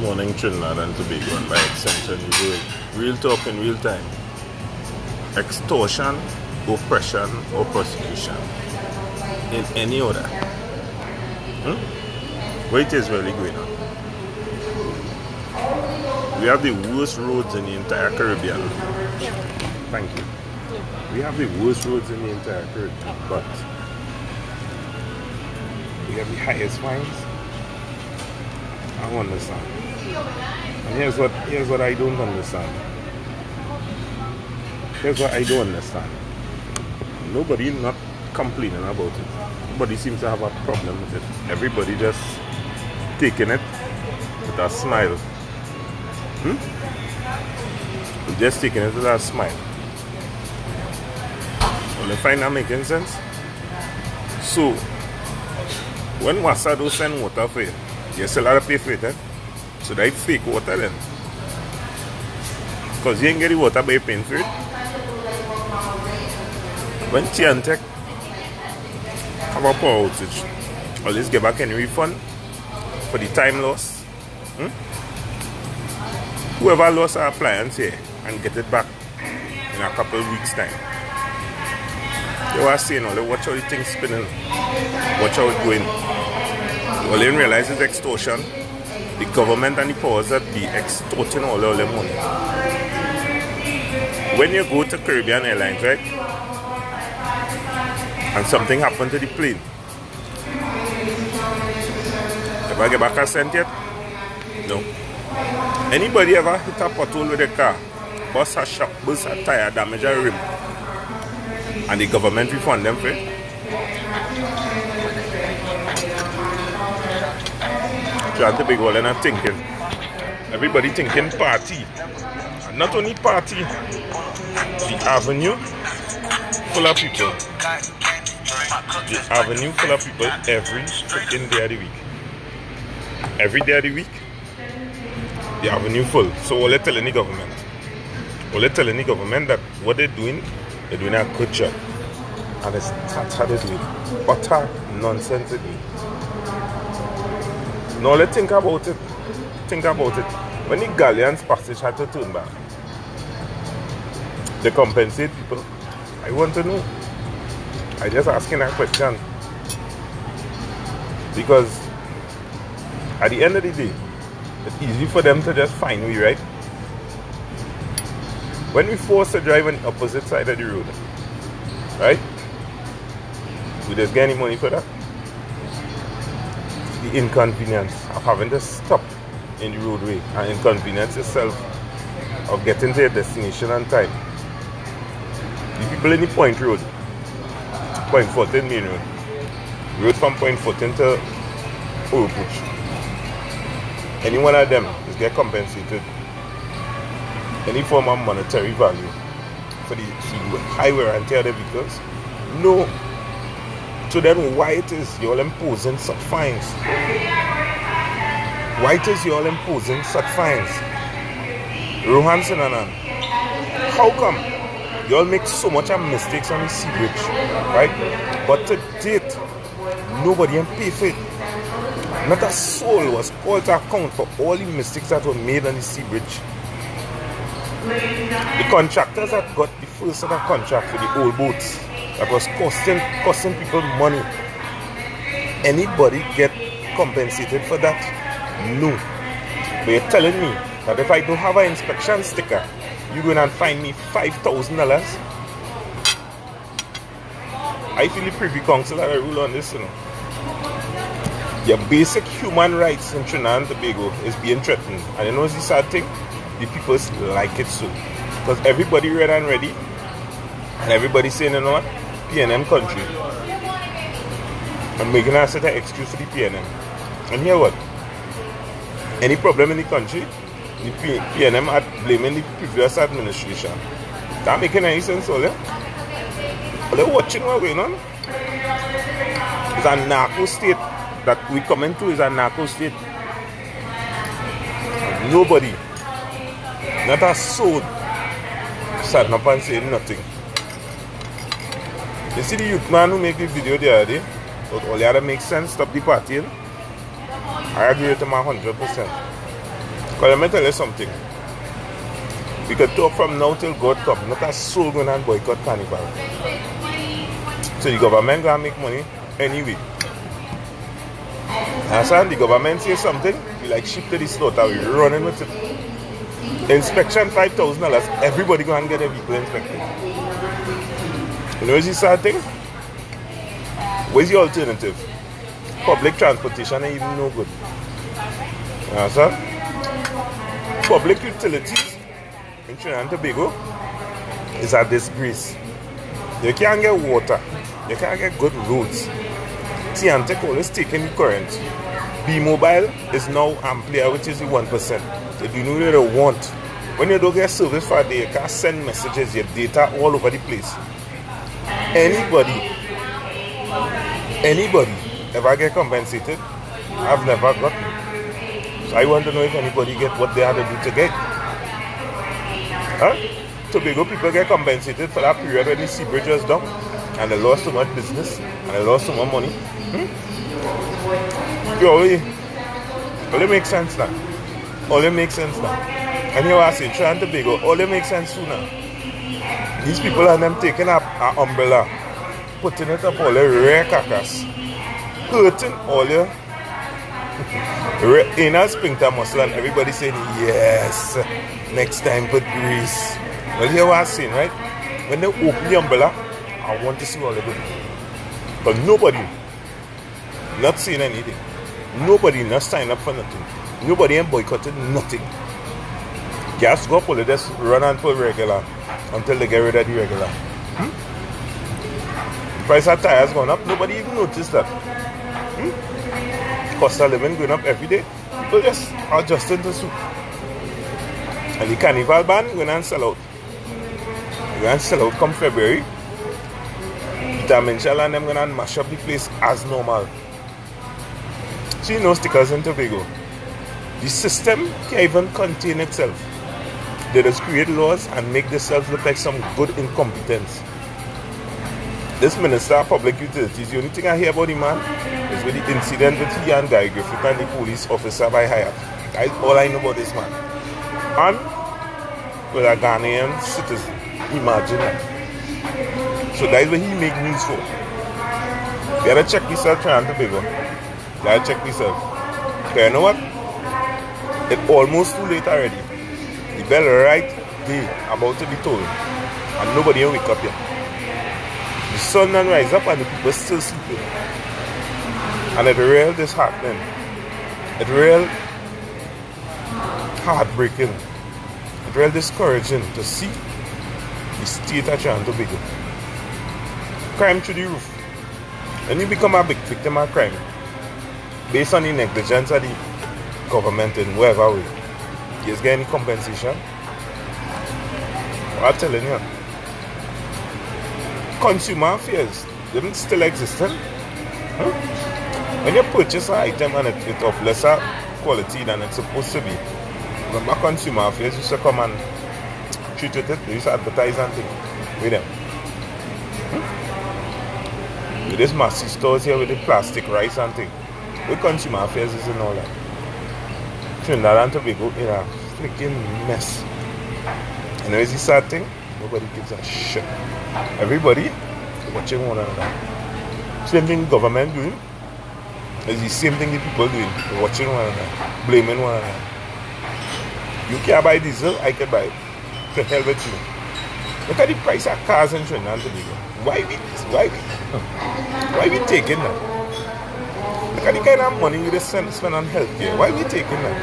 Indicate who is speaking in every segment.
Speaker 1: Morning Trinidad and Tobago, and by extension the world. Real talk in real time. Extortion, oppression or prosecution in any order. What is really going on? We have the worst roads in the entire Caribbean. Thank you. We have the worst roads in the entire Caribbean, but we have the highest fines. I don't understand. And here's what I don't understand. Here's what I don't understand. Nobody not complaining about it. Nobody seems to have a problem with it. Everybody just taking it with a smile. Just taking it with a smile. Well, you find that making sense? So, when Wasado send water for you, you still have to pay for it, eh? So that fake water then. Because you ain't get the water by paying for it. When Tiantec have a power outage, always get back any refund for the time lost. Whoever lost our appliance here and get it back in a couple of weeks time. They were saying, watch how the thing's spinning, watch how it's going. All they realize is extortion. The government and the powers that be extorting all their money. When you go to Caribbean Airlines, right? And something happened to the plane. Ever get back a cent yet? No. Anybody ever hit a pothole with a car, bust a shock, bust a tire, damage a rim, and the government refund them for it? Trying to be all and I'm thinking. Everybody thinking party. And not only party, the avenue full of people. The avenue full of people every freaking day of the week. Every day of the week, the avenue full. So all they're telling the government. All they're telling the government that what they're doing a good job. And it's that's how they do it. Utter nonsense it is. Now let's think about it. Think about it. When the Galleon's passage had to turn back, they compensate people. I want to know. I just asking that question. Because at the end of the day, it's easy for them to just find we, right? When we force to drive on the opposite side of the road, right? We just get any money for that? The inconvenience of having to stop in the roadway and inconvenience yourself of getting to your destination on time. The people in the Point Road, Point 14 main road from Point 14 to Orupuch, any one of them is get compensated any form of monetary value for the high wear and tear of the vehicles? No. So then why it is you all imposing such fines? Why it is you all imposing such fines? Rohanson and how come you all make so much of mistakes on the sea bridge, right? But to date, nobody can pay for it. Not a soul was called to account for all the mistakes that were made on the sea bridge. The contractors that got the first set of contract for the old boats that was costing people money. Anybody get compensated for that? No. But you're telling me that if I don't have an inspection sticker, you're going to find me $5,000? I feel the Privy Council had a rule on this, you know. Your basic human rights in Trinidad and Tobago is being threatened. And you know what's the sad thing? The people like it so. Because everybody read and ready. And everybody saying, you know what? PNM country. I'm making a set of excuse for the PNM. And here what? Any problem in the country, the PNM are blaming the previous administration. That making any sense, all yeah? Are they watching what's going on? It's a narco state that we come into is a narco state. Nobody, not a soul, sat up and saying nothing. You see the youth man who make the video the other day, but all the other makes sense, stop the partying. I agree with him 100%. But let me tell you something. We could talk from now till God come. Not a soul going and boycott carnival. So the government gonna make money anyway. And the government say something, we like ship to the slaughter, we running with it. Inspection $5,000, everybody go and get their vehicle inspected. You know what's the sad thing? Where's the alternative? Public transportation ain't even no good. You understand? Public utilities in Trinidad and Tobago is a disgrace. You can't get water, you can't get good roads. T&Tech always taking the current. B-Mobile is now Amplia, which is the 1%. They do not really want. When you don't get service for a day, you can't send messages, your data all over the place. Anybody ever get compensated? I've never gotten. So I want to know if anybody get what they had to do to get. Huh? Tobago people get compensated for that period when the sea bridge was down and they lost so much business and they lost so much money. All it makes sense now. All it makes sense now. And you are saying, Trinidad and Tobago, all it makes sense sooner. These people and them taking up an umbrella, putting it up all the rare carcass, hurting all your inner sphincter muscle, and everybody saying, yes, next time put grease. Well, here what I'm saying, right? When they open the umbrella, I want to see all the good. But nobody, not saying anything. Nobody not sign up for nothing. Nobody ain't boycotted nothing. Gas go pull it, just run and pull regular until they get rid of the regular. The price of tires gone up, nobody even noticed that. Cost of living going up every day. People just adjusting to suit. And the carnival ban going and sell out. Going and sell out come February. Peter Minshall and them going to mash up the place as normal. See, no stickers in Tobago. The system can't even contain itself. They just create laws and make themselves look like some good incompetence. This Minister of Public Utilities, the only thing I hear about the man is with the incident with he and Guy Griffith and the police officer by Hyatt. That's all I know about this man. And with a Ghanaian citizen. Imagine that. So that's what he make news for. You gotta check yourself, Trinidad and Tobago. You gotta check yourself. Okay, you know what? It's almost too late already. The bell right there about to be tolled. And nobody will wake up yet. The sun don't rise up and the people still sleeping. And it's real disheartening. It's real heartbreaking. It's real discouraging to see the state of Trinidad and Tobago. Crime through the roof. When you become a big victim of crime, based on the negligence of the government in whatever way, you get any compensation? Well, I'm telling you. Consumer affairs, they still existing. When you purchase an item and it's of lesser quality than it's supposed to be, remember consumer affairs used to come and treat with it, they used to advertise and things with them. With these massive stores here with the plastic rice and things. With consumer affairs is and all that. Trinidad and Tobago in a freaking mess. You know, it's the sad thing? Nobody gives a shit. Everybody watching one another. Same thing the government doing. It's the same thing the people doing. They're watching one another. Blaming one another. You can't buy diesel, I can buy it. To hell with you. Look at the price of cars in Trinidad and Tobago. Why we taking that? Look at the kind of money we spend on healthcare. Why we taking that?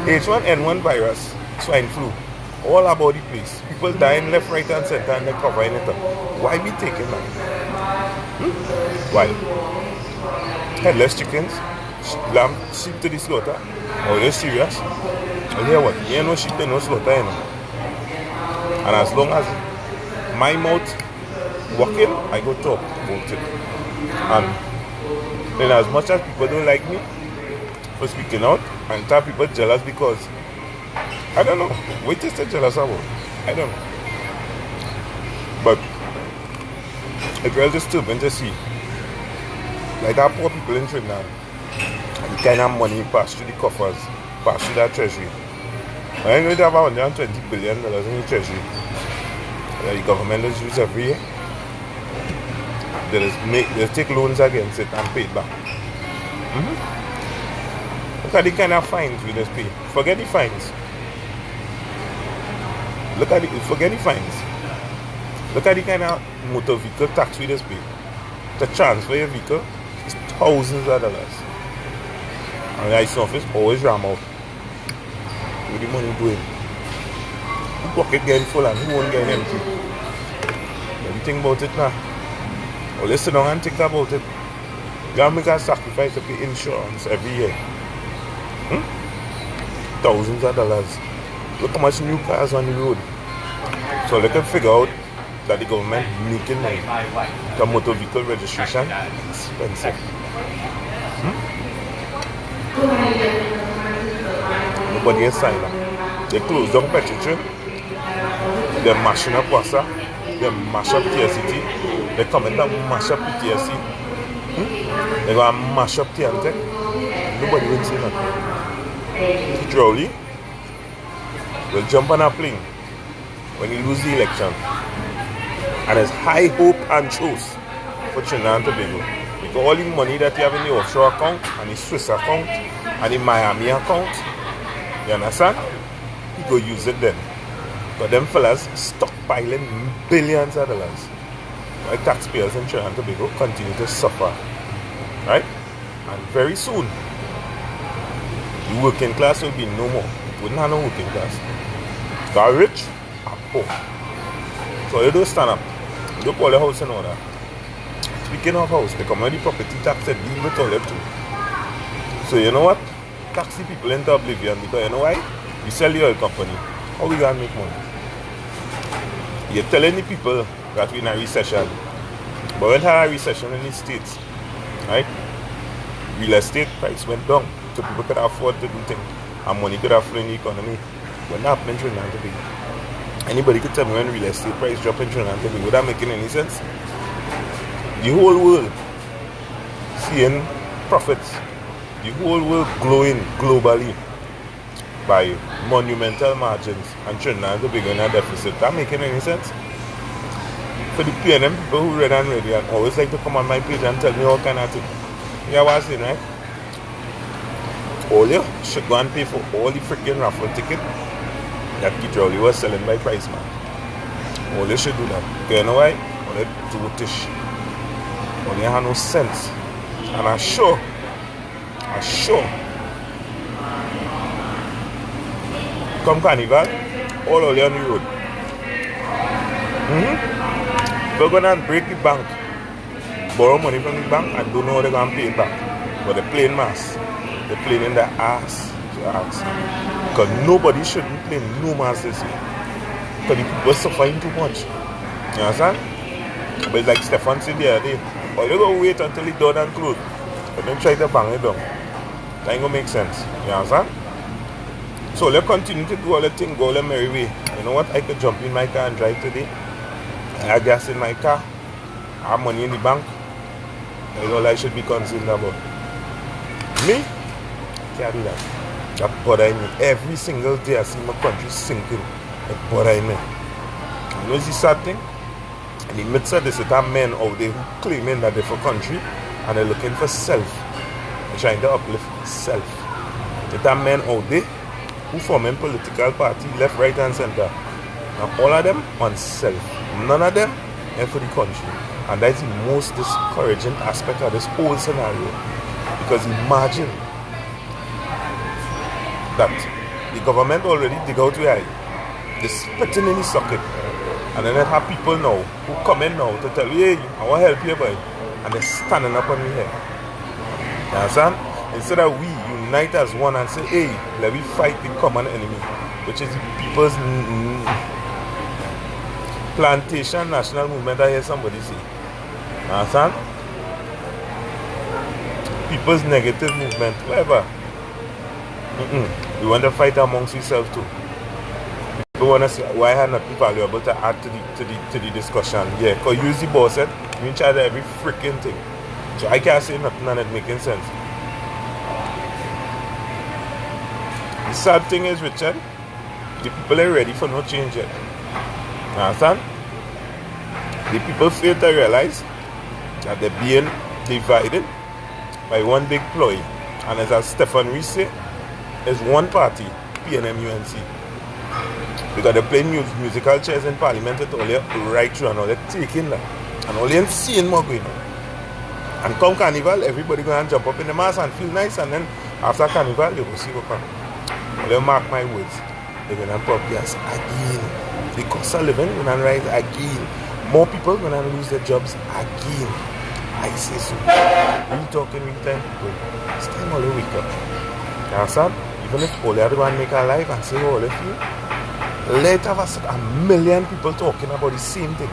Speaker 1: H1N1 virus, swine flu, all about the place. People dying left, right, and center, and they're covering it up. Why we taking that? Why? Headless chickens, lamb, sheep to the slaughter. Are you serious? Well, hear what? You know sheep, no slaughter, you know. And as long as my mouth working, I go talk about it. And as much as people don't like me for speaking out, and tell people jealous because I don't know. What is they jealous about? I don't know. But it's really disturbing to see. Like that poor people in Trinidad, the kind of money pass through the coffers, pass through that treasury, I'm going to have $120 billion in the treasury that the government is use every year. They'll take loans against it and pay it back. Look at the kind of fines we just pay. Forget the fines. Forget the fines. Look at the kind of motor vehicle tax we just pay. To transfer your vehicle is thousands of dollars. And the ICE office always ram out. Where the money going? Who pocket getting full and who won't get empty? Don't think about it now. Or listen down and think about it. You gotta make a sacrifice to pay insurance every year. Thousands of dollars. Look how much new cars on the road. So they can figure out that the government making money. The motor vehicle registration is expensive. Nobody has signed up. They close down petrol train. They're mashing up Wassa. They mash up TSCT. They come in and mash up PTSC. They're going to mash up TNT. Nobody will say nothing. Rowley will jump on a plane when he lose the election. And there's high hope and truth for Trinidad and Tobago. Because all the money that you have in the offshore account, and the Swiss account, and the Miami account, you understand? You go use it then. But them fellas stockpiling billions of dollars. Why taxpayers in Trinidad and Tobago continue to suffer. Right? And very soon, the working class will be no more. It wouldn't have no working class. Got rich and poor. So you don't stand up. You don't call the house in order. Speaking of house, the community property tax deal with all that too. So you know what? Tax the people into oblivion because you know why? You sell the oil company. How we gonna make money? You're telling the people that we're in a recession. But when had a recession in the States, right? Real estate price went down. So people could afford to do things. And money could have flown in the economy. But not happening in Trinidad and Tobago. Anybody could tell me when real estate price drop in Trinidad and Tobago. Would that making any sense? The whole world seeing profits. The whole world glowing globally by monumental margins, and Trinidad and Tobago in a deficit. That making any sense? For the PNM people who read and ready and always like to come on my page and tell me all kind of things. You know what I'm saying, right? All you should go and pay for all the freaking raffle ticket that Kitrowley was selling by price, man. All you should do that. Okay, you know why? All you do tish. All you have no sense. And I'm sure come Carnival, all on the road. They're going to break the bank, borrow money from the bank, and don't know how they're going to pay it back. But they're playing mass. They're playing in the ass to ask. Because nobody shouldn't play no mass this year. Because the people are suffering too much. You understand? But it's like Stefan said the other day, or you go wait until it's done and closed, but then try to bang it down. That ain't gonna make sense. You understand? So let's continue to do all the things, go all the merry way. You know what? I could jump in my car and drive today. I have gas in my car. I have money in the bank. That's all I should be concerned about. Me? Can't do that. That bothers me. Every single day I see my country sinking. It bothers me. You know the sad thing? In the midst of this, there are men out there who claiming that they're for country and they're looking for self. They're trying to uplift self. There are men out there who forming political party, left, right and center. Now all of them on self. None of them are for the country. And that's the most discouraging aspect of this whole scenario. Because imagine that the government already dig out where they're spitting in the socket. And then they have people now who come in now to tell you, hey, I want to help you, boy. And they're standing up on your head. You understand? Instead of we unite as one and say, hey, let me fight the common enemy, which is the people's plantation national movement, I hear somebody say. You understand? People's negative movement, whatever. We want to fight amongst ourselves too. People want to say, why have nothing valuable to add to the discussion? Yeah, because you the boss said, you in charge of every freaking thing. So I can't say nothing and it making sense. The sad thing is, Richard, The people are ready for no change yet. You understand? The people fail to realize that they're being divided by one big ploy. And as Stefan Rees said, it's one party, PNM UNC. Because they're playing musical chairs in Parliament with all their right through and all they're taking that. And all they're seeing more going on. And come Carnival, everybody going to jump up in the mass and feel nice. And then after Carnival, they will see what comes. Well, mark my words. They're going to pop gas again. The cost of living going to rise again. More people going to lose their jobs again. I say so. Real talking, real time people. It's time all the wake up. You understand? Even if all the other one make a live and say all of you, let us have a million people talking about the same thing.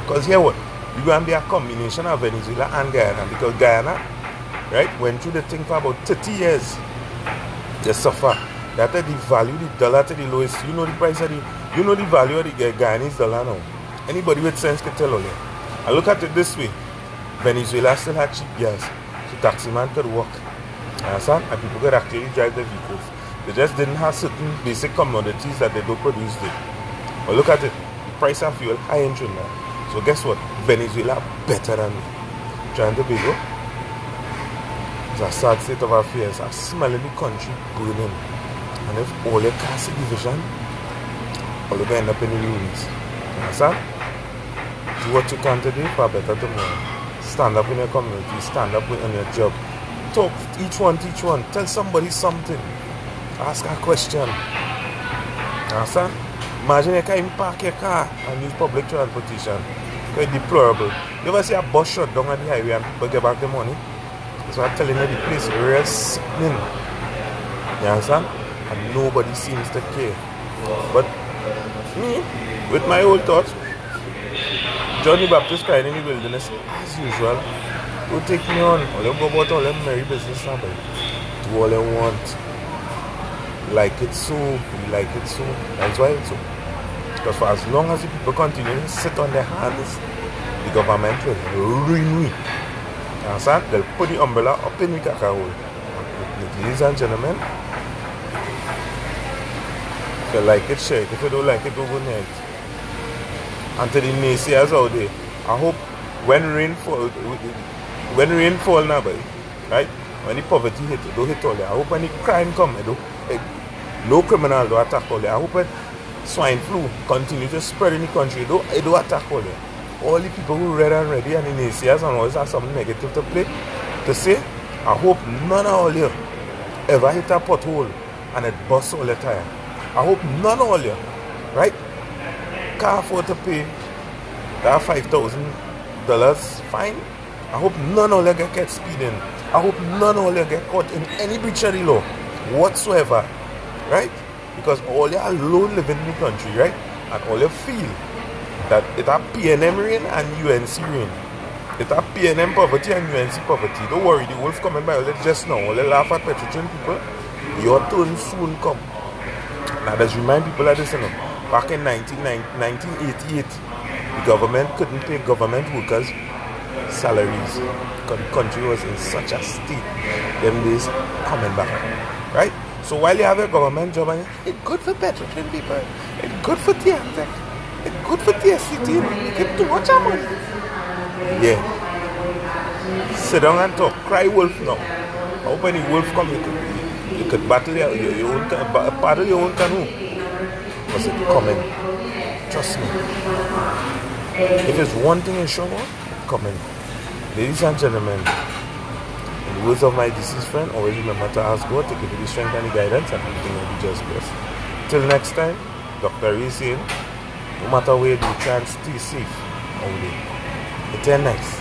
Speaker 1: Because here what? You're going to be a combination of Venezuela and Guyana. Because Guyana, right, went through the thing for about 30 years. They suffer. That they value the dollar to the lowest. You know the price of the, you know the value of the Guyanese dollar now. Anybody with sense can tell all that. And look at it this way. Venezuela still had cheap gas. So taxi man could walk. Understand? And people could actually drive their vehicles. They just didn't have certain basic commodities that they don't produce there. But look at it. The price of fuel high in Trinidad. So guess what? Venezuela better than Trinidad and Tobago. It's a sad state of affairs. A smelling the country burning. And if all your cast division, all of them end up in the ruins. You understand? Do what you can today for a better tomorrow. Stand up in your community, stand up on your job. Talk each one, teach one. Tell somebody something. Ask a question. You understand? Imagine you can't even park your car and use public transportation. It's deplorable. You ever see a bus shut down on the highway and people get back the money? That's what I'm telling you, the place is real sickening. You understand? And nobody seems to care. But me, with my old thoughts, Johnny Baptist crying in the wilderness, as usual, don't take me on. All them go about all them merry business now, do all they want. Like it so, we like it so. That's why it's so. Because for as long as the people continue to sit on their hands, the government will ruin we. You understand? They'll put the umbrella up in the caca hole. Ladies and gentlemen, if you like it, share it. If you don't like it, don't go near it. And to the naysayers out there, I hope when rain fall now, boy, right? When the poverty hit, it don't hit all there. I hope when the crime come, no criminal don't attack all there. I hope when swine flu continue to spread in the country, it don't attack all there. All the people who read and ready and the naysayers and always have something negative to play, to say, I hope none of all you ever hit a pothole and it busts all the tire. I hope none of all you, right, can't afford to pay that $5,000 fine. I hope none of you get speeding. I hope none of you get caught in any breach of the law whatsoever, right? Because all you are alone living in the country, right? And all you feel that it's a PNM rain and UNC rain. It's a PNM poverty and UNC poverty. Don't worry, the wolf coming by all just now. All they laugh at Petrotrin people. Your turn soon come. Now let's remind people of this, you know. Back in 1988, the government couldn't pay government workers salaries because the country was in such a state. Them days coming back, right? So while you have a government job, and it's good for Petrotrin people, it's good for TNTech, it's good for TSCT, you get too much money. Yeah. Sit down and talk. Cry wolf now. I hope when the wolf come, you could battle your own, paddle your own canoe. Because it's coming. Trust me. If there's one thing in sure about, it's coming. Ladies and gentlemen, in the words of my deceased friend, always remember to ask God to give you the strength and the guidance, and everything will be just blessed. Till next time, Dr. Ray saying, no matter where you do, try and stay safe only. It's nice.